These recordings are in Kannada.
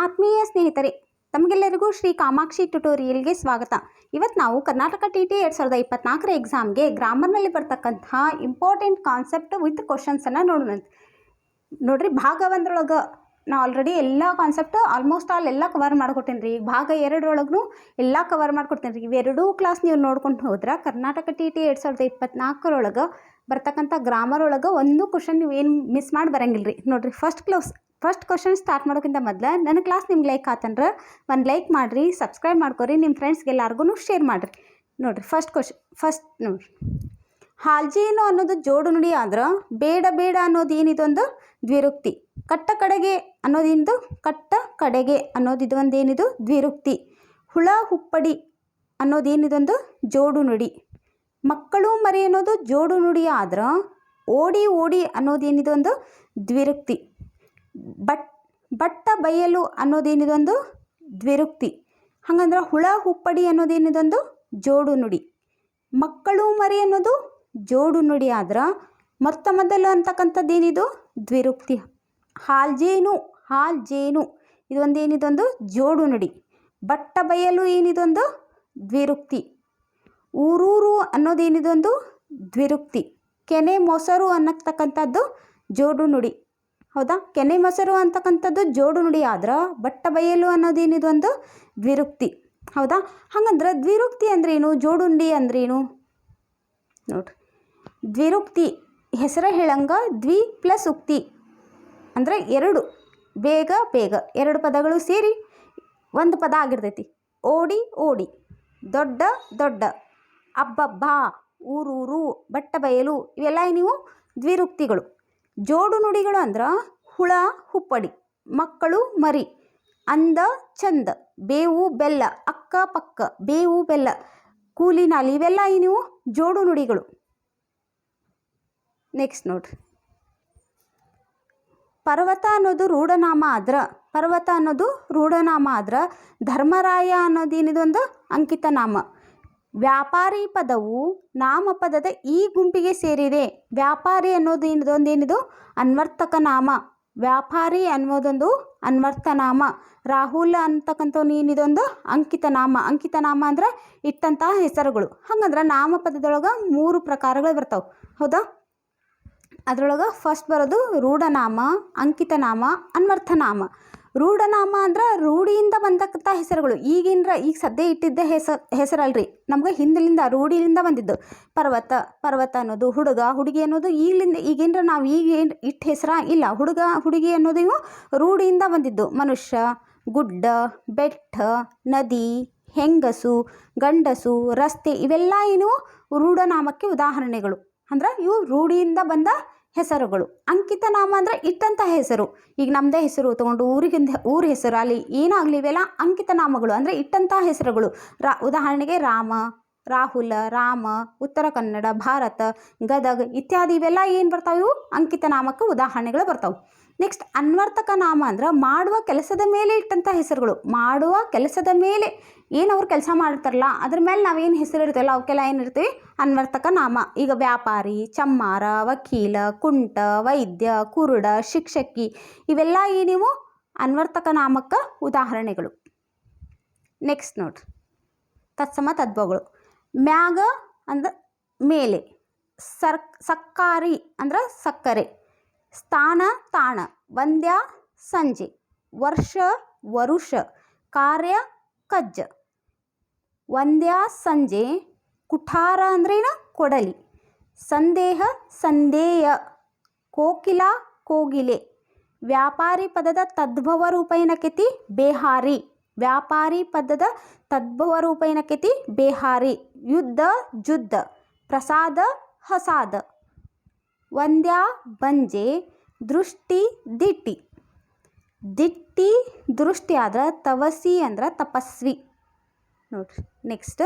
ಆತ್ಮೀಯ ಸ್ನೇಹಿತರೆ, ತಮಗೆಲ್ಲರಿಗೂ ಶ್ರೀ ಕಾಮಾಕ್ಷಿ ಟ್ಯುಟೋರಿಯಲ್ಗೆ ಸ್ವಾಗತ. ಇವತ್ತು ನಾವು ಕರ್ನಾಟಕ TT 2024 ಎಕ್ಸಾಮ್ಗೆ ಗ್ರಾಮರ್ನಲ್ಲಿ ಬರ್ತಕ್ಕಂತಹ ಇಂಪಾರ್ಟೆಂಟ್ ಕಾನ್ಸೆಪ್ಟ್ ವಿತ್ ಕ್ವಶನ್ಸನ್ನು ನೋಡೋಣ. ನೋಡ್ರಿ, ಭಾಗ 1 ನಾ ಆಲ್ರೆಡಿ ಎಲ್ಲ ಕಾನ್ಸೆಪ್ಟ್ ಆಲ್ಮೋಸ್ಟ್ ಆಲ್ ಎಲ್ಲ ಕವರ್ ಮಾಡ್ಕೊಟ್ಟೇನೆ ರೀ. ಭಾಗ 2 ಎಲ್ಲ ಕವರ್ ಮಾಡ್ಕೊಡ್ತೇನೆ ರೀ. ಇವೆರಡೂ ಕ್ಲಾಸ್ ನೀವು ನೋಡ್ಕೊಂಡು ಹೋದ್ರೆ ಕರ್ನಾಟಕ TT 2024 ಬರ್ತಕ್ಕಂಥ ಗ್ರಾಮರ್ ಒಳಗೆ ಒಂದು ಕ್ವಶನ್ ನೀವು ಏನು ಮಿಸ್ ಮಾಡಿ ಬರಂಗಿಲ್ಲ ರೀ. ನೋಡಿರಿ, ಫಸ್ಟ್ ಕ್ವಶನ್ ಸ್ಟಾರ್ಟ್ ಮಾಡೋಕ್ಕಿಂತ ಮೊದಲು ನನ್ನ ಕ್ಲಾಸ್ ನಿಮ್ಗೆ ಲೈಕ್ ಆತಂದ್ರೆ ಒಂದು ಲೈಕ್ ಮಾಡಿರಿ, ಸಬ್ಸ್ಕ್ರೈಬ್ ಮಾಡ್ಕೊರಿ, ನಿಮ್ಮ ಫ್ರೆಂಡ್ಸ್ಗೆ ಎಲ್ಲರಿಗೂ ಶೇರ್ ಮಾಡಿರಿ. ನೋಡಿರಿ, ಫಸ್ಟ್ ನೋಡಿರಿ, ಹಾಲ್ಜೇನು ಅನ್ನೋದು ಜೋಡು ನುಡಿ ಆದ್ರೆ ಬೇಡ ಬೇಡ ಅನ್ನೋದು ಏನಿದೊಂದು ದ್ವಿರುಕ್ತಿ. ಕಟ್ಟ ಕಡೆಗೆ ಅನ್ನೋದಿಂದು ಕಟ್ಟ ಕಡೆಗೆ ಅನ್ನೋದು ಇದೊಂದೇನಿದು ದ್ವಿರುಕ್ತಿ. ಹುಳ ಹುಪ್ಪಡಿ ಅನ್ನೋದೇನಿದೊಂದು ಜೋಡು ನುಡಿ. ಮಕ್ಕಳು ಮರಿ ಅನ್ನೋದು ಜೋಡು ನುಡಿ ಆದ್ರೆ ಓಡಿ ಓಡಿ ಅನ್ನೋದೇನಿದೊಂದು ದ್ವಿರುಕ್ತಿ. ಬಟ್ಟ ಬಯಲು ಅನ್ನೋದೇನಿದೊಂದು ದ್ವಿರುಕ್ತಿ. ಹಾಗಂದ್ರೆ ಹುಳ ಹುಪ್ಪಡಿ ಅನ್ನೋದೇನಿದೊಂದು ಜೋಡು ನುಡಿ. ಮಕ್ಕಳು ಮರಿ ಅನ್ನೋದು ಜೋಡು ನುಡಿ ಆದ್ರೆ ಮೊದಲು ಅಂತಕ್ಕಂಥದ್ದೇನಿದು ದ್ವಿರುಕ್ತಿ. ಹಾಲ್ಜೇನು ಇದೊಂದೇನಿದೊಂದು ಜೋಡು ನುಡಿ. ಬಟ್ಟ ಬಯಲು ಏನಿದೊಂದು ದ್ವಿರುಕ್ತಿ. ಊರೂರು ಅನ್ನೋದೇನಿದೊಂದು ದ್ವಿರುಕ್ತಿ. ಕೆನೆ ಮೊಸರು ಅನ್ನತಕ್ಕಂಥದ್ದು ಜೋಡು ನುಡಿ. ಹೌದಾ? ಕೆನೆ ಮೊಸರು ಅಂತಕ್ಕಂಥದ್ದು ಜೋಡು ನುಡಿ ಆದ್ರೆ ಬಟ್ಟ ಬಯಲು ಅನ್ನೋದೇನಿದೊಂದು ದ್ವಿರುಕ್ತಿ. ಹೌದಾ? ಹಾಗಂದ್ರೆ ದ್ವಿರುಕ್ತಿ ಅಂದ್ರೇನು, ಜೋಡು ನುಡಿ ಅಂದ್ರೇನು ನೋಡ್ರಿ. ದ್ವಿರುಕ್ತಿ ಹೆಸರು ಹೇಳಂಗ ದ್ವಿ ಪ್ಲಸ್ ಉಕ್ತಿ ಅಂದರೆ ಎರಡು, ಬೇಗ ಎರಡು ಪದಗಳು ಸೇರಿ ಒಂದು ಪದ ಆಗಿರ್ತೈತಿ. ಓಡಿ ಓಡಿ, ದೊಡ್ಡ ದೊಡ್ಡ, ಅಬ್ಬಬ್ಬ, ಊರೂರು, ಬಟ್ಟ ಬಯಲು ಇವೆಲ್ಲ ನೀವು ದ್ವಿರುಕ್ತಿಗಳು. ಜೋಡು ನುಡಿಗಳು ಅಂದ್ರೆ ಹುಳ ಹುಪ್ಪಡಿ, ಮಕ್ಕಳು ಮರಿ, ಅಂದ ಚಂದ, ಬೇವು ಬೆಲ್ಲ, ಅಕ್ಕ ಪಕ್ಕ, ಬೇವು ಬೆಲ್ಲ, ಕೂಲಿ ನಾಲಿ ಇವೆಲ್ಲ ನೀವು ಜೋಡು ನುಡಿಗಳು. ನೆಕ್ಸ್ಟ್ ನೋಡ್ರಿ, ಪರ್ವತ ಅನ್ನೋದು ರೂಢನಾಮ ಆದ್ರೆ ಧರ್ಮರಾಯ ಅನ್ನೋದೇನಿದೊಂದು ಅಂಕಿತ ನಾಮ. ವ್ಯಾಪಾರಿ ಪದವು ನಾಮಪದದ ಈ ಗುಂಪಿಗೆ ಸೇರಿದೆ. ವ್ಯಾಪಾರಿ ಅನ್ನೋದೇನಿದು ಅನ್ವರ್ತಕ ನಾಮ. ವ್ಯಾಪಾರಿ ಅನ್ನೋದೊಂದು ಅನ್ವರ್ಥ ನಾಮ. ರಾಹುಲ್ ಅಂತಕ್ಕಂಥವ್ನು ಏನಿದೊಂದು ಅಂಕಿತ ನಾಮ ಅಂದ್ರೆ ಇಟ್ಟಂತಹ ಹೆಸರುಗಳು. ಹಾಗಂದ್ರೆ ನಾಮಪದದೊಳಗೆ 3 ಪ್ರಕಾರಗಳು ಬರ್ತಾವೆ. ಹೌದಾ? ಅದರೊಳಗೆ ಫಸ್ಟ್ ಬರೋದು ರೂಢನಾಮ, ಅಂಕಿತನಾಮ, ಅನ್ವರ್ಥನಾಮ. ರೂಢನಾಮ ಅಂದ್ರೆ ರೂಢಿಯಿಂದ ಬಂದಕ್ಕಂಥ ಹೆಸರುಗಳು. ಈಗ ಸದ್ಯ ಇಟ್ಟಿದ್ದ ಹೆಸರಲ್ರಿ, ನಮ್ಗೆ ಹಿಂದಲಿಂದ ರೂಢಿಯಿಂದ ಬಂದಿದ್ದು. ಪರ್ವತ ಅನ್ನೋದು, ಹುಡುಗಿ ಅನ್ನೋದು ಈಗೇನ್ರ ನಾವು ಇಟ್ಟ ಹೆಸರ ಇಲ್ಲ. ಹುಡುಗಿ ಅನ್ನೋದು ಇವು ರೂಢಿಯಿಂದ ಬಂದಿದ್ದು. ಮನುಷ್ಯ, ಗುಡ್ಡ, ಬೆಟ್ಟ, ನದಿ, ಹೆಂಗಸು, ಗಂಡಸು, ರಸ್ತೆ ಇವೆಲ್ಲ ಏನು ರೂಢನಾಮಕ್ಕೆ ಉದಾಹರಣೆಗಳು. ಅಂದ್ರೆ ಇವು ರೂಢಿಯಿಂದ ಬಂದ ಹೆಸರುಗಳು. ಅಂಕಿತ ನಾಮ ಅಂದರೆ ಇಟ್ಟಂಥ ಹೆಸರು. ಈಗ ನಮ್ಮದೇ ಹೆಸರು ತೊಗೊಂಡು ಊರ ಹೆಸರು ಅಲ್ಲಿ ಏನಾಗಲಿ ಇವೆಲ್ಲ ಅಂಕಿತ ನಾಮಗಳು ಅಂದರೆ ಇಟ್ಟಂಥ ಹೆಸರುಗಳು. ಉದಾಹರಣೆಗೆ ರಾಮ, ರಾಹುಲ, ರಾಮ, ಉತ್ತರ ಕನ್ನಡ, ಭಾರತ, ಗದಗ ಇತ್ಯಾದಿ ಇವೆಲ್ಲ ಏನು ಬರ್ತಾವೆ, ಇವು ಅಂಕಿತ ನಾಮಕ್ಕೆ ಉದಾಹರಣೆಗಳು ಬರ್ತಾವೆ. ನೆಕ್ಸ್ಟ್ ಅನ್ವರ್ತಕ ನಾಮ ಅಂದ್ರೆ ಮಾಡುವ ಕೆಲಸದ ಮೇಲೆ ಇಟ್ಟಂಥ ಹೆಸರುಗಳು. ಮಾಡುವ ಕೆಲಸದ ಮೇಲೆ ಏನು ಅವ್ರು ಕೆಲಸ ಮಾಡ್ತಾರಲ್ಲ ಅದ್ರ ಮೇಲೆ ನಾವೇನು ಹೆಸರು ಇರ್ತೇವಲ್ಲ ಅವಕ್ಕೆಲ್ಲ ಏನಿರ್ತೀವಿ ಅನ್ವರ್ತಕ ನಾಮ. ಈಗ ವ್ಯಾಪಾರಿ, ಚಮ್ಮಾರ, ವಕೀಲ, ಕುಂಟ, ವೈದ್ಯ, ಕುರುಡ, ಶಿಕ್ಷಕಿ ಇವೆಲ್ಲ ನೀವು ಅನ್ವರ್ತಕ ನಾಮಕ್ಕೆ ಉದಾಹರಣೆಗಳು. ನೆಕ್ಸ್ಟ್ ನೋಡ್ರಿ, ತತ್ಸಮ ತದ್ಭವಗಳು. ಮ್ಯಾಗ ಅಂದ್ರೆ ಮೇಲೆ, ಸಕ್ಕಾರಿ ಅಂದ್ರೆ ಸಕ್ಕರೆ, ಸ್ಥಾನ ತಾಣ, ವಂದ್ಯ ಸಂಜೆ, ವರ್ಷ ವರುಷ, ಕಾರ್ಯ ಕಜ್ಜ. ವಂದ್ಯ ಸಂಜೆ, ಕುಠಾರ ಅಂದ್ರೇನು ಕೊಡಲಿ, ಸಂದೇಹ ಸಂದೇಯ, ಕೋಕಿಲ ಕೋಗಿಲೆ. ವ್ಯಾಪಾರಿ ಪದದ ತದ್ಭವ ರೂಪ ಏನಕೈತಿ ಬೇಹಾರಿ. ವ್ಯಾಪಾರಿ ಪದದ ತದ್ಭವ ರೂಪ ಏನಕೈತಿ ಬೇಹಾರಿ. ಯುದ್ಧ ಜುದ್ಧ, ಪ್ರಸಾದ ಹಸಾದ. ವಂದ್ಯ ಬಂಜೆ, ದೃಷ್ಟಿ ದಿಟ್ಟಿ. ದಿಟ್ಟಿ ದೃಷ್ಟಿ ಆದ್ರೆ ತವಸಿ ಅಂದ್ರೆ ತಪಸ್ವಿ. ನೋಡ್ರಿ, ನೆಕ್ಸ್ಟ್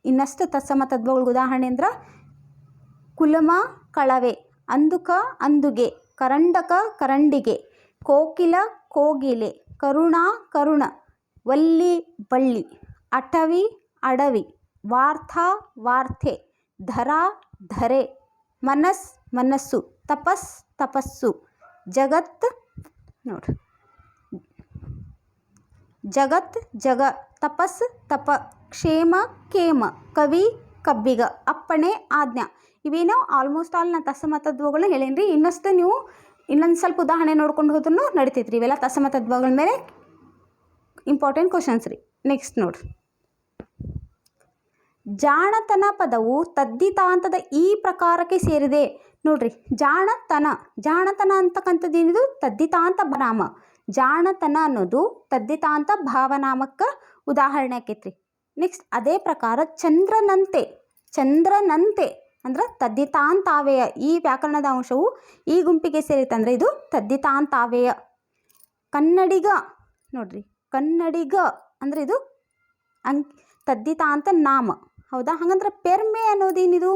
ಇನ್ನಷ್ಟು ತತ್ಸಮ ತದ್ಭವಗಳಿಗೆ ಉದಾಹರಣೆ ಅಂದ್ರೆ ಕುಲಮ ಕಳವೆ, ಅಂದುಕ ಅಂದುಗೆ, ಕರಂಡಕ ಕರಂಡಿಗೆ, ಕೋಕಿಲ ಕೋಗಿಲೆ, ಕರುಣ ಕರುಣ, ವಲ್ಲಿ ಬಳ್ಳಿ, ಅಟವಿ ಅಡವಿ, ವಾರ್ಥ ವಾರ್ತೆ, ಧರ ಧರೆ, ಮನಸ್ಸು, ತಪಸ್ಸು, ಜಗತ್ ನೋಡ್ರಿ ಜಗತ್ ಜಗ, ತಪಸ್ ತಪ, ಕ್ಷೇಮ ಕೇಮ, ಕವಿ ಕಬ್ಬಿಗ, ಅಪ್ಪಣೆ ಆಜ್ಞಾ. ಇವೇನೋ ಆಲ್ಮೋಸ್ಟ್ ಆಲ್ ನಾನು ತತ್ಸಮತದ್ವಗಳನ್ನ ಹೇಳೇನಿ ರೀ. ಇನ್ನಷ್ಟು ನೀವು ಇನ್ನೊಂದು ಸ್ವಲ್ಪ ಉದಾಹರಣೆ ನೋಡ್ಕೊಂಡು ಹೋದ್ರೂ ನಡಿತೈತ್ರಿ. ಇವೆಲ್ಲ ತತ್ಸಮತದ್ವಗಳ ಮೇಲೆ ಇಂಪಾರ್ಟೆಂಟ್ ಕ್ವಶನ್ಸ್ ರೀ. ನೆಕ್ಸ್ಟ್ ನೋಡ್ರಿ, ಜಾಣತನ ಪದವು ತದ್ದಿತಾಂತದ ಈ ಪ್ರಕಾರಕ್ಕೆ ಸೇರಿದೆ. ನೋಡ್ರಿ, ಜಾಣತನ ಅಂತಕ್ಕಂಥದ್ದು ಏನಿದು ತದ್ದಿತಾಂತ ಭಾವನಾಮ. ಜಾಣತನ ಅನ್ನೋದು ತದ್ದಿತಾಂತ ಭಾವನಾಮಕ್ಕೆ ಉದಾಹರಣೆ ಆಕೈತ್ರಿ. ನೆಕ್ಸ್ಟ್ ಅದೇ ಪ್ರಕಾರ ಚಂದ್ರನಂತೆ ಅಂದ್ರೆ ತದ್ದಿತಾಂತಾವೇಯ. ಈ ವ್ಯಾಕರಣದ ಅಂಶವು ಈ ಗುಂಪಿಗೆ ಸೇರಿತಂದ್ರೆ ಇದು ತದ್ದಿತಾಂತಾವೇಯ. ಕನ್ನಡಿಗ, ನೋಡ್ರಿ, ಕನ್ನಡಿಗ ಅಂದರೆ ಇದು ತದ್ದಿತಾಂತ ನಾಮ. ಹೌದಾ? ಹಾಗಂದ್ರೆ ಪೆರ್ಮೆ ಅನ್ನೋದೇನಿದು?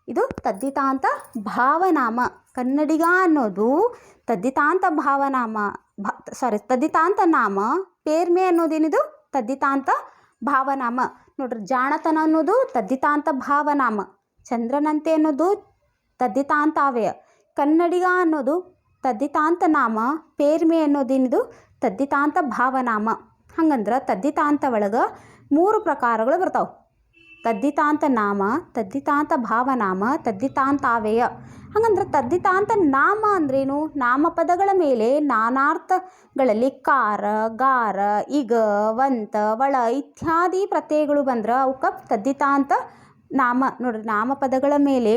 ಇದು ತದ್ದಿತಾಂತ ಭಾವನಾಮ. ಕನ್ನಡಿಗ ಅನ್ನೋದು ತದ್ದಿತಾಂತ ಭಾವನಾಮ, ತದ್ದಿತಾಂತ ನಾಮ. ಪೇರ್ಮೆ ಅನ್ನೋದೇನಿದು? ತದ್ದಿತಾಂತ ಭಾವನಾಮ. ನೋಡ್ರಿ, ಜಾಣತನ ಅನ್ನೋದು ತದ್ದಿತಾಂತ ಭಾವನಾಮ, ಚಂದ್ರನಂತೆ ಅನ್ನೋದು ತದ್ದಿತಾಂತಾವ್ಯಯ, ಕನ್ನಡಿಗ ಅನ್ನೋದು ತದ್ದಿತಾಂತ ನಾಮ, ಪೇರ್ಮೆ ಅನ್ನೋದೇನಿದು? ತದ್ದಿತಾಂತ ಭಾವನಾಮ. ಹಂಗಂದ್ರೆ ತದ್ದಿತಾಂತ ಒಳಗೆ 3 ಪ್ರಕಾರಗಳು ಬರ್ತಾವೆ: ತದ್ದಿತಾಂತ ನಾಮ, ತದ್ದಿತಾಂತ ಭಾವನಾಮ, ತದ್ದಿತಾಂತಾವೇಯ. ಹಾಗಂದ್ರೆ ತದ್ದಿತಾಂತ ನಾಮ ಅಂದ್ರೇನು? ನಾಮಪದಗಳ ಮೇಲೆ ನಾನಾರ್ಥಗಳಲ್ಲಿ ಕಾರ, ಗಾರ, ಇಗ, ವಂತ, ವಳ ಇತ್ಯಾದಿ ಪ್ರತ್ಯಯಗಳು ಬಂದ್ರೆ ಅವಕ್ಕೆ ತದ್ದಿತಾಂತ ನಾಮ. ನೋಡ್ರಿ, ನಾಮಪದಗಳ ಮೇಲೆ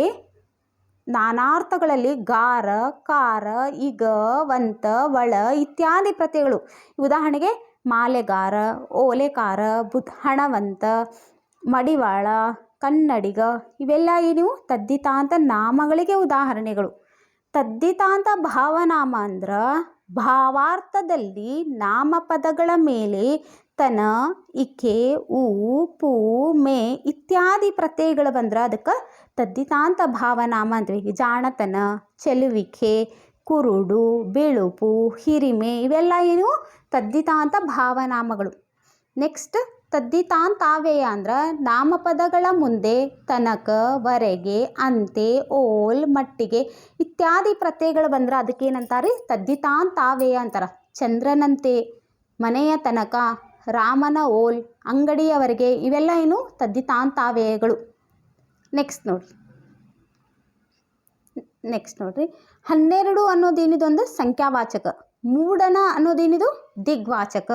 ನಾನಾರ್ಥಗಳಲ್ಲಿ ಗಾರ, ಕಾರ, ಇಗ, ವಂತ, ವಳ ಇತ್ಯಾದಿ ಪ್ರತ್ಯಯಗಳು. ಉದಾಹರಣೆಗೆ ಮಾಲೆಗಾರ, ಓಲೆಕಾರ, ಹಣವಂತ, ಮಡಿವಾಳ, ಕನ್ನಡಿಗ ಇವೆಲ್ಲ ಏನು? ತದ್ದಿತಾಂತ ನಾಮಗಳಿಗೆ ಉದಾಹರಣೆಗಳು. ತದ್ದಿತಾಂತ ಭಾವನಾಮ ಅಂದ್ರೆ ಭಾವಾರ್ಥದಲ್ಲಿ ನಾಮಪದಗಳ ಮೇಲೆ ತನ, ಇಕೆ, ಉ, ಪು, ಮೆ ಇತ್ಯಾದಿ ಪ್ರತ್ಯಯಗಳು ಬಂದ್ರೆ ಅದಕ್ಕೆ ತದ್ದಿತಾಂತ ಭಾವನಾಮ ಅಂತೀವಿ. ಜಾಣತನ, ಚೆಲುವಿಕೆ, ಕುರುಡು, ಬಿಳುಪು, ಹಿರಿಮೆ ಇವೆಲ್ಲ ಏನು? ತದ್ದಿತಾಂತ ಭಾವನಾಮಗಳು. ನೆಕ್ಸ್ಟ್ ತದ್ದಿತಾಂತಾವೇಯ ಅಂದ್ರೆ ನಾಮಪದಗಳ ಮುಂದೆ ತನಕ, ವರೆಗೆ, ಅಂತೆ, ಓಲ್, ಮಟ್ಟಿಗೆ ಇತ್ಯಾದಿ ಪ್ರತ್ಯಯಗಳು ಬಂದ್ರೆ ಅದಕ್ಕೇನಂತಾರೆ? ತದ್ದಿತಾಂತಾವೇಯ ಅಂತಾರೆ. ಚಂದ್ರನಂತೆ, ಮನೆಯ ತನಕ, ರಾಮನ ಓಲ್, ಅಂಗಡಿಯವರೆಗೆ ಇವೆಲ್ಲ ಏನು? ತದ್ದಿತಾಂತಾವೇಯಗಳು. ನೆಕ್ಸ್ಟ್ ನೋಡ್ರಿ 12 ಅನ್ನೋದೇನಿದು? ಒಂದು ಸಂಖ್ಯಾವಾಚಕ. ಮೂಡಣ ಅನ್ನೋದೇನಿದು? ದಿಗ್ವಾಚಕ.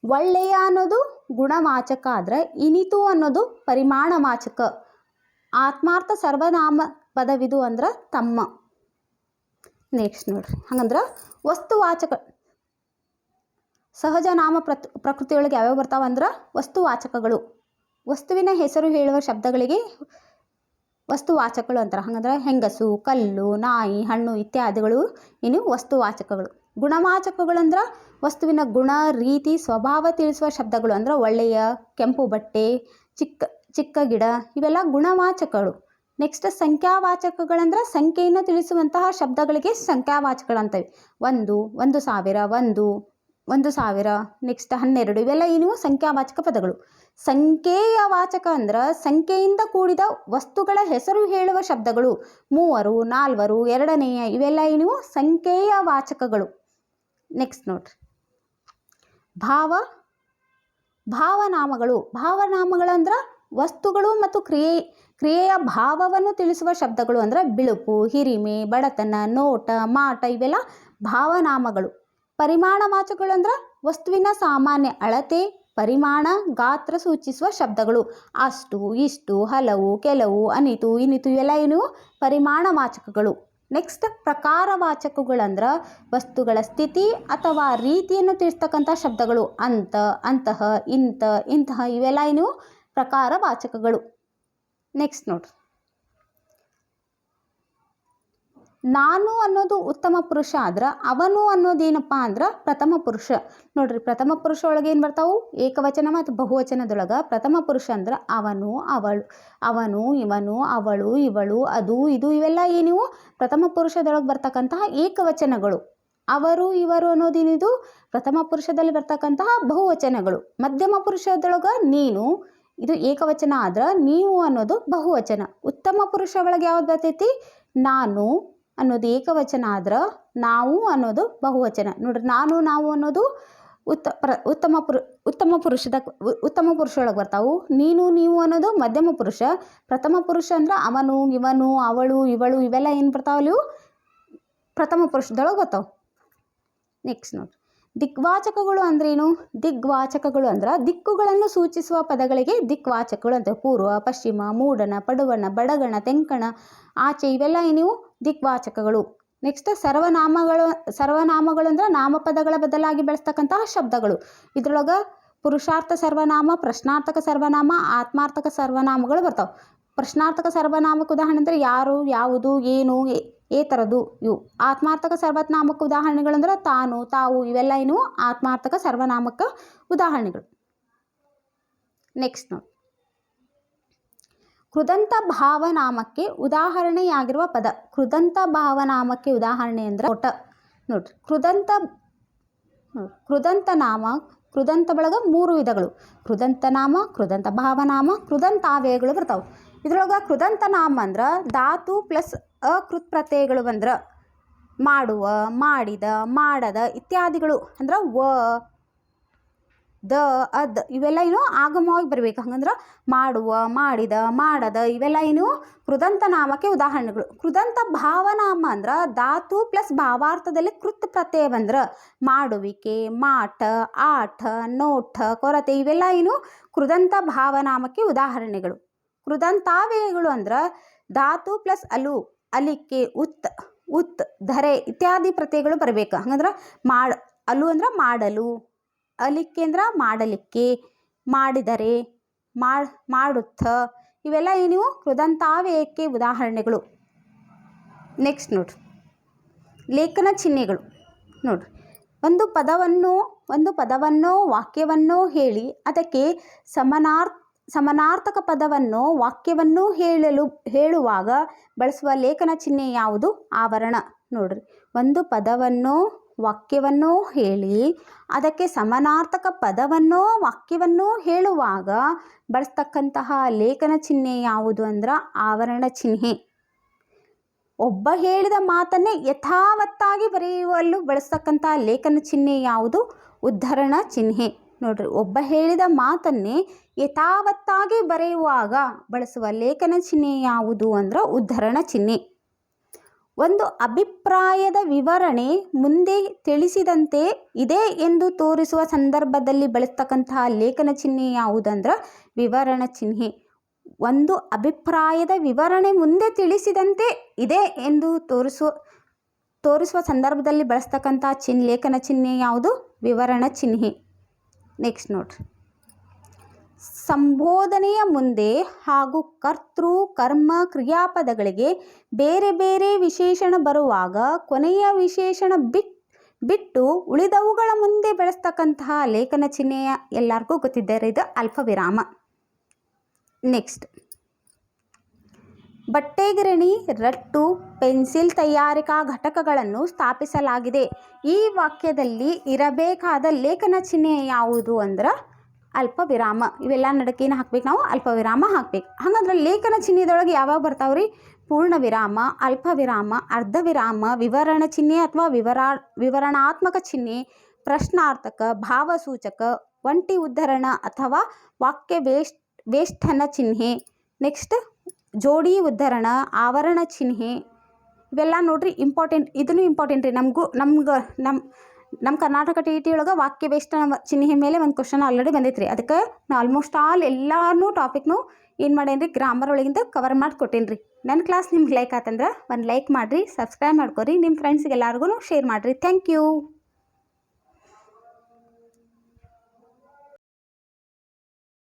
ಒಳ್ಳೆಯ ಅನ್ನೋದು ಗುಣವಾಚಕ ಆದ್ರೆ ಇನಿತು ಅನ್ನೋದು ಪರಿಮಾಣವಾಚಕ. ಆತ್ಮಾರ್ಥ ಸರ್ವನಾಮ ಪದವಿದು ಅಂದ್ರೆ ತಮ್ಮ. ನೆಕ್ಸ್ಟ್ ನೋಡ್ರಿ, ಹಂಗಂದ್ರೆ ವಸ್ತುವಾಚಕ. ಸಹಜ ನಾಮ ಪ್ರಕೃತಿಯೊಳಗೆ ಯಾವ್ಯಾವ ಬರ್ತಾವಂದ್ರೆ ವಸ್ತುವಾಚಕಗಳು. ವಸ್ತುವಿನ ಹೆಸರು ಹೇಳುವ ಶಬ್ದಗಳಿಗೆ ವಸ್ತುವಾಚಕಗಳು ಅಂತಾರೆ. ಹಾಗಂದ್ರೆ ಹೆಂಗಸು, ಕಲ್ಲು, ನಾಯಿ, ಹಣ್ಣು ಇತ್ಯಾದಿಗಳು ಏನು? ವಸ್ತುವಾಚಕಗಳು. ಗುಣವಾಚಕಗಳಂದ್ರೆ ವಸ್ತುವಿನ ಗುಣ, ರೀತಿ, ಸ್ವಭಾವ ತಿಳಿಸುವ ಶಬ್ದಗಳು. ಅಂದ್ರೆ ಒಳ್ಳೆಯ, ಕೆಂಪು ಬಟ್ಟೆ, ಚಿಕ್ಕ ಗಿಡ ಇವೆಲ್ಲ ಗುಣವಾಚಕಗಳು. ನೆಕ್ಸ್ಟ್ ಸಂಖ್ಯಾವಾಚಕಗಳಂದ್ರೆ ಸಂಖ್ಯೆಯನ್ನು ತಿಳಿಸುವಂತಹ ಶಬ್ದಗಳಿಗೆ ಸಂಖ್ಯಾವಾಚಕಗಳಂತವೆ. 1, 1,000, 1,000. ನೆಕ್ಸ್ಟ್ 12 ಇವೆಲ್ಲ ಏನು? ಸಂಖ್ಯಾವಾಚಕ ಪದಗಳು. ಸಂಖ್ಯೆಯ ವಾಚಕ ಅಂದ್ರೆ ಸಂಖ್ಯೆಯಿಂದ ಕೂಡಿದ ವಸ್ತುಗಳ ಹೆಸರು ಹೇಳುವ ಶಬ್ದಗಳು. 3, 4, 2ನೇಯ ಇವೆಲ್ಲ ಏನು? ಸಂಖ್ಯೆಯ ವಾಚಕಗಳು. ನೆಕ್ಸ್ಟ್ ನೋಡ್ರಿ, ಭಾವನಾಮಗಳು. ಭಾವನಾಮಗಳಂದ್ರೆ ವಸ್ತುಗಳು ಮತ್ತು ಕ್ರಿಯೆಯ ಭಾವವನ್ನು ತಿಳಿಸುವ ಶಬ್ದಗಳು. ಅಂದ್ರೆ ಬಿಳುಪು, ಹಿರಿಮೆ, ಬಡತನ, ನೋಟ, ಮಾಟ ಇವೆಲ್ಲ ಭಾವನಾಮಗಳು. ಪರಿಮಾಣವಾಚಕಗಳು ಅಂದ್ರೆ ವಸ್ತುವಿನ ಸಾಮಾನ್ಯ ಅಳತೆ, ಪರಿಮಾಣ, ಗಾತ್ರ ಸೂಚಿಸುವ ಶಬ್ದಗಳು. ಅಷ್ಟು, ಇಷ್ಟು, ಹಲವು, ಕೆಲವು, ಅನಿತು, ಇನಿತು ಇವೆಲ್ಲ ಏನು? ಪರಿಮಾಣವಾಚಕಗಳು. ನೆಕ್ಸ್ಟ್ ಪ್ರಕಾರವಾಚಕಗಳಂದ್ರೆ ವಸ್ತುಗಳ ಸ್ಥಿತಿ ಅಥವಾ ರೀತಿಯನ್ನು ತಿಳಿಸ್ತಕ್ಕಂಥ ಶಬ್ದಗಳು. ಅಂತ, ಅಂತಹ, ಇಂತಹ ಇವೆಲ್ಲ ಏನು? ಪ್ರಕಾರವಾಚಕಗಳು. ನೆಕ್ಸ್ಟ್ ನೋಡ್ರಿ, ನಾನು ಅನ್ನೋದು ಉತ್ತಮ ಪುರುಷ ಆದ್ರೆ ಅವನು ಅನ್ನೋದೇನಪ್ಪ ಅಂದ್ರೆ ಪ್ರಥಮ ಪುರುಷ. ನೋಡ್ರಿ, ಪ್ರಥಮ ಪುರುಷ ಒಳಗೆ ಏನು ಬರ್ತಾವು? ಏಕವಚನ ಮತ್ತು ಬಹುವಚನದೊಳಗೆ ಪ್ರಥಮ ಪುರುಷ ಅಂದ್ರೆ ಅವನು, ಅವಳು, ಅವನು, ಇವನು, ಅವಳು, ಇವಳು, ಅದು, ಇದು ಇವೆಲ್ಲ ಏನಿವು? ಪ್ರಥಮ ಪುರುಷದೊಳಗೆ ಬರ್ತಕ್ಕಂತಹ ಏಕವಚನಗಳು. ಅವರು, ಇವರು ಅನ್ನೋದೇನಿದು? ಪ್ರಥಮ ಪುರುಷದಲ್ಲಿ ಬರ್ತಕ್ಕಂತಹ ಬಹುವಚನಗಳು. ಮಧ್ಯಮ ಪುರುಷದೊಳಗೆ ನೀನು, ಇದು ಏಕವಚನ ಆದ್ರೆ ನೀವು ಅನ್ನೋದು ಬಹುವಚನ. ಉತ್ತಮ ಪುರುಷ ಒಳಗೆ ಯಾವ್ದು ಬರ್ತೈತಿ? ನಾನು ಅನ್ನೋದು ಏಕವಚನ ಆದ್ರೆ ನಾವು ಅನ್ನೋದು ಬಹುವಚನ. ನೋಡ್ರಿ, ನಾವು ಅನ್ನೋದು ಉತ್ತಮ ಪುರುಷೊಳಗೆ ಬರ್ತಾವು. ನೀನು ನೀವು ಅನ್ನೋದು ಮಧ್ಯಮ ಪುರುಷ. ಪ್ರಥಮ ಪುರುಷ ಅಂದ್ರೆ ಅವನು ಇವನು ಅವಳು ಇವಳು ಇವೆಲ್ಲ ಏನು ಬರ್ತಾವಲ್ಲ ಇವು ಪ್ರಥಮ ಪುರುಷದೊಳಗೆ ಬರ್ತಾವೆ. ನೆಕ್ಸ್ಟ್ ನೋಡಿ, ದಿಗ್ವಾಚಕಗಳು ಅಂದ್ರೇನು? ದಿಗ್ವಾಚಕಗಳು ಅಂದ್ರೆ ದಿಕ್ಕುಗಳನ್ನು ಸೂಚಿಸುವ ಪದಗಳಿಗೆ ದಿಕ್ವಾಚಕಗಳು ಅಂತ. ಪೂರ್ವ, ಪಶ್ಚಿಮ, ಮೂಡಣ, ಪಡುವಣ, ಬಡಗಣ, ತೆಂಕಣ, ಆಚೆ ಇವೆಲ್ಲ ನೀವು ದಿಕ್ವಾಚಕಗಳು. ನೆಕ್ಸ್ಟ್ ಸರ್ವನಾಮಗಳು ಅಂದ್ರೆ ನಾಮಪದಗಳ ಬದಲಾಗಿ ಬಳಸ್ತಕ್ಕಂತಹ ಶಬ್ದಗಳು. ಇದ್ರೊಳಗೆ ಪುರುಷಾರ್ಥ ಸರ್ವನಾಮ, ಪ್ರಶ್ನಾರ್ಥಕ ಸರ್ವನಾಮ, ಆತ್ಮಾರ್ಥಕ ಸರ್ವನಾಮಗಳು ಬರ್ತಾವೆ. ಪ್ರಶ್ನಾರ್ಥಕ ಸರ್ವನಾಮಕ್ಕೆ ಉದಾಹರಣೆ ಅಂದರೆ ಯಾರು, ಯಾವುದು, ಏನು, ಥರದ್ದು ಇವು. ಆತ್ಮಾರ್ಥಕ ಸರ್ವನಾಮಕ್ಕೆ ಉದಾಹರಣೆಗಳಂದ್ರೆ ತಾನು, ತಾವು ಇವೆಲ್ಲ ಏನು ಆತ್ಮಾರ್ಥಕ ಸರ್ವನಾಮಕ್ಕೆ ಉದಾಹರಣೆಗಳು. ನೆಕ್ಸ್ಟ್ ನೋಡಿ, ಕೃದಂತ ಭಾವನಾಮಕ್ಕೆ ಉದಾಹರಣೆಯಾಗಿರುವ ಪದ. ಕೃದಂತ ಭಾವನಾಮಕ್ಕೆ ಉದಾಹರಣೆ ಅಂದ್ರೆ ಓಟ ನೋಡ್ರಿ. ಕೃದಂತ ನಾಮ, ಕೃದಂತ ಬಳಗ 3 ವಿಧಗಳು: ಕೃದಂತ ನಾಮ, ಕೃದಂತ ಭಾವನಾಮ, ಕೃದಂತಾವ್ಯಯಗಳು ಬರ್ತಾವೆ. ಇದ್ರೊಳಗೆ ಕೃದಂತ ನಾಮ ಅಂದ್ರೆ ಧಾತು ಪ್ಲಸ್ ಅಕೃತ್ ಪ್ರತ್ಯಯಗಳು ಬಂದ್ರೆ ಮಾಡುವ, ಮಾಡಿದ, ಮಾಡದ ಇತ್ಯಾದಿಗಳು ಅಂದ್ರೆ ವ, ದ, ಅದ್ ಇವೆಲ್ಲ ಏನು ಆಗಮವಾಗಿ ಬರಬೇಕು. ಹಂಗಂದ್ರೆ ಮಾಡುವ, ಮಾಡಿದ, ಮಾಡದ ಇವೆಲ್ಲ ಏನು ಕೃದಂತ ನಾಮಕ್ಕೆ ಉದಾಹರಣೆಗಳು. ಕೃದಂತ ಭಾವನಾಮ ಅಂದ್ರೆ ಧಾತು ಪ್ಲಸ್ ಭಾವಾರ್ಥದಲ್ಲಿ ಕೃತ್ ಪ್ರತ್ಯಯ ಬಂದ್ರೆ ಮಾಡುವಿಕೆ, ಮಾಟ, ಆಟ, ನೋಟ, ಕೊರತೆ ಇವೆಲ್ಲ ಏನು ಕೃದಂತ ಭಾವನಾಮಕ್ಕೆ ಉದಾಹರಣೆಗಳು. ಕೃದಂತಾವ್ಯಯಗಳು ಅಂದ್ರೆ ಧಾತು ಪ್ಲಸ್ ಅಲು, ಅಲಿಕೆ, ಉತ್, ಧರೆ ಇತ್ಯಾದಿ ಪ್ರತ್ಯಯಗಳು ಬರಬೇಕು. ಹಂಗಂದ್ರೆ ಅಲು ಅಂದ್ರೆ ಮಾಡಲು, ಅಲಿಕೆ ಅಂದ್ರೆ ಮಾಡಲಿಕ್ಕೆ, ಮಾಡಿದರೆ, ಮಾಡುತ್ತ ಇವೆಲ್ಲ ಏನು ಕೃದಂತಾವ್ಯಯಕ್ಕೆ ಉದಾಹರಣೆಗಳು. ನೆಕ್ಸ್ಟ್ ನೋಡ್ರಿ, ಲೇಖನ ಚಿಹ್ನೆಗಳು ನೋಡ್ರಿ. ಒಂದು ಪದವನ್ನೋ ವಾಕ್ಯವನ್ನೋ ಹೇಳಿ ಅದಕ್ಕೆ ಸಮನಾರ್ಥಕ ಪದವನ್ನು ವಾಕ್ಯವನ್ನು ಹೇಳುವಾಗ ಬಳಸುವ ಲೇಖನ ಚಿಹ್ನೆ ಯಾವುದು? ಆವರಣ. ನೋಡ್ರಿ, ಒಂದು ಪದವನ್ನೋ ವಾಕ್ಯವನ್ನೋ ಹೇಳಿ ಅದಕ್ಕೆ ಸಮನಾರ್ಥಕ ಪದವನ್ನೋ ವಾಕ್ಯವನ್ನೋ ಹೇಳುವಾಗ ಬಳಸ್ತಕ್ಕಂತಹ ಲೇಖನ ಚಿಹ್ನೆ ಯಾವುದು ಅಂದ್ರೆ ಆವರಣ ಚಿಹ್ನೆ. ಒಬ್ಬ ಹೇಳಿದ ಮಾತನ್ನೇ ಯಥಾವತ್ತಾಗಿ ಬರೆಯುವಲ್ಲೂ ಬಳಸ್ತಕ್ಕಂತಹ ಲೇಖನ ಚಿಹ್ನೆ ಯಾವುದು? ಉದ್ಧರಣ ಚಿಹ್ನೆ. ನೋಡ್ರಿ, ಒಬ್ಬ ಹೇಳಿದ ಮಾತನ್ನೇ ಯಥಾವತ್ತಾಗಿ ಬರೆಯುವಾಗ ಬಳಸುವ ಲೇಖನ ಚಿಹ್ನೆ ಯಾವುದು ಅಂದ್ರೆ ಉದ್ಧರಣ ಚಿಹ್ನೆ. ಒಂದು ಅಭಿಪ್ರಾಯದ ವಿವರಣೆ ಮುಂದೆ ತಿಳಿಸಿದಂತೆ ಇದೆ ಎಂದು ತೋರಿಸುವ ಸಂದರ್ಭದಲ್ಲಿ ಬಳಸ್ತಕ್ಕಂತಹ ಲೇಖನ ಚಿಹ್ನೆ ಯಾವುದಂದ್ರೆ ವಿವರಣ ಚಿಹ್ನೆ. ಒಂದು ಅಭಿಪ್ರಾಯದ ವಿವರಣೆ ಮುಂದೆ ತಿಳಿಸಿದಂತೆ ಇದೆ ಎಂದು ತೋರಿಸುವ ಸಂದರ್ಭದಲ್ಲಿ ಬಳಸ್ತಕ್ಕಂತಹ ಲೇಖನ ಚಿಹ್ನೆ ಯಾವುದು? ವಿವರಣ ಚಿಹ್ನೆ. ನೆಕ್ಸ್ಟ್ ನೋಡ್ರಿ, ಸಂಬೋಧನೆಯ ಮುಂದೆ ಹಾಗೂ ಕರ್ತೃ, ಕರ್ಮ, ಕ್ರಿಯಾಪದಗಳಿಗೆ ಬೇರೆ ಬೇರೆ ವಿಶೇಷಣ ಬರುವಾಗ ಕೊನೆಯ ವಿಶೇಷಣ ಬಿಟ್ಟು ಉಳಿದವುಗಳ ಮುಂದೆ ಬಳಸ್ತಕ್ಕಂತಹ ಲೇಖನ ಚಿಹ್ನೆಯ ಎಲ್ಲರಿಗೂ ಗೊತ್ತಿದ್ದಾರೆ, ಇದು ಅಲ್ಪವಿರಾಮ. ನೆಕ್ಸ್ಟ್, ಬಟ್ಟೆಗಿರಣಿ, ರಟ್ಟು, ಪೆನ್ಸಿಲ್ ತಯಾರಿಕಾ ಘಟಕಗಳನ್ನು ಸ್ಥಾಪಿಸಲಾಗಿದೆ. ಈ ವಾಕ್ಯದಲ್ಲಿ ಇರಬೇಕಾದ ಲೇಖನ ಚಿಹ್ನೆ ಯಾವುದು ಅಂದ್ರೆ ಅಲ್ಪವಿರಾಮ. ಇವೆಲ್ಲ ನಡಕೇನು ಹಾಕ್ಬೇಕು? ನಾವು ಅಲ್ಪವಿರಾಮ ಹಾಕ್ಬೇಕು. ಹಾಗಂದ್ರೆ ಲೇಖನ ಚಿಹ್ನೆದೊಳಗೆ ಯಾವಾಗ ಬರ್ತಾವ್ರಿ? ಪೂರ್ಣ ವಿರಾಮ, ಅಲ್ಪವಿರಾಮ, ಅರ್ಧ ವಿರಾಮ, ವಿವರಣ ಚಿಹ್ನೆ ಅಥವಾ ವಿವರಣಾತ್ಮಕ ಚಿಹ್ನೆ, ಪ್ರಶ್ನಾರ್ಥಕ, ಭಾವಸೂಚಕ, ಒಂಟಿ ಉದ್ಧರಣ ಅಥವಾ ವಾಕ್ಯ ವೇಷ್ಟನ ಚಿಹ್ನೆ. ನೆಕ್ಸ್ಟ್, ಜೋಡಿ ಉದ್ಧರಣ, ಆವರಣ ಚಿಹ್ನೆ ಇವೆಲ್ಲ ನೋಡ್ರಿ ಇಂಪಾರ್ಟೆಂಟ್. ಇದನ್ನು ಇಂಪಾರ್ಟೆಂಟ್ ರೀ. ನಮ್ಮ ಕರ್ನಾಟಕ TET ಒಳಗೆ ವಾಕ್ಯ ವೇಷ್ಟನ ಚಿಹ್ನೆ ಮೇಲೆ ಒಂದು ಕ್ವಶನ್ ಆಲ್ರೆಡಿ ಬಂದೈತೆ ರೀ. ಅದಕ್ಕೆ ನಾನು ಆಲ್ಮೋಸ್ಟ್ ಎಲ್ಲಾನು ಟಾಪಿಕ್ನು ಏನು ಮಾಡೇನಿ ರೀ, ಗ್ರಾಮರ್ ಒಳಗಿಂದ ಕವರ್ ಮಾಡಿ ಕೊಟ್ಟೇನಿ ರೀ. ನನ್ನ ಕ್ಲಾಸ್ ನಿಮ್ಗೆ ಲೈಕ್ ಆತಂದ್ರೆ ಒಂದು ಲೈಕ್ ಮಾಡಿರಿ, ಸಬ್ಸ್ಕ್ರೈಬ್ ಮಾಡ್ಕೊರಿ, ನಿಮ್ಮ ಫ್ರೆಂಡ್ಸ್ಗೆ ಎಲ್ಲರಿಗೂ ಶೇರ್ ಮಾಡಿರಿ. Thank you.